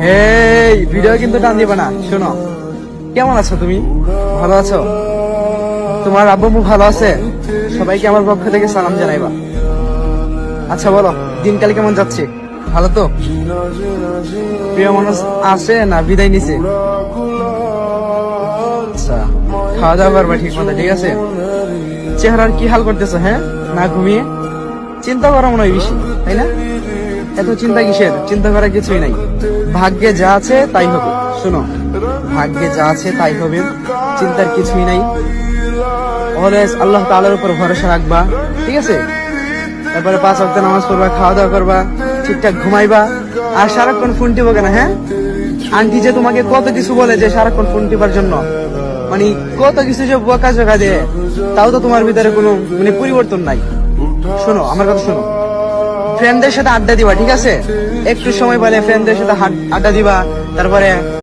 এই ভিডিও কিন্তু টান দিবে না। শোনো, কেমন আছো তুমি? ভালো আছো? তোমার আব্বু আম্মু ভালো আছে? সবাইকে আমার পক্ষ থেকে সালাম জানাইবা। আচ্ছা বলো, দিনকাল কেমন যাচ্ছে? ভালো তো? প্রিয় মানুষ আছে না বিদায় নিছে? আচ্ছা, খাওয়া দাওয়া করবা ঠিক মতো, ঠিক আছে? চেহারার কি হাল করতেছো? হ্যাঁ, না ঘুমিয়ে? চিন্তা করা মনে হয় বেশি, তাই না? এত চিন্তা কিসের? চিন্তা করার কিছুই নাই। ভাগ্যে যা আছে তাই হবে। শোনো, ভাগ্যে যা আছে তাই হবে, চিন্তার কিছুই নাই। অলওয়েজ আল্লাহ তাআলার উপর ভরসা রাখবা, ঠিক আছে? তারপরে 5 ওয়াক্ত নামাজ পড়বা, খাওয়া দাওয়া করবা, ঠিকঠাক ঘুমাইবা। আর সারাক্ষণ ফোন টিপো কেন? হ্যাঁ, আন্টি যে তোমাকে কত কিছু বলে যে সারাক্ষণ ফোন টিপার জন্য, মানে কত কিছু যে বকা জকা দেয়, তাও তো তোমার ভিতরে কোনো মানে পরিবর্তন নাই। শোনো, আমার কথা শোনো, ফ্রেন্ডদের সাথে আড্ডা দিবা, ঠিক আছে? একটু সময় পেলে ফ্রেন্ডদের সাথে আড্ডা দিবা। তারপরে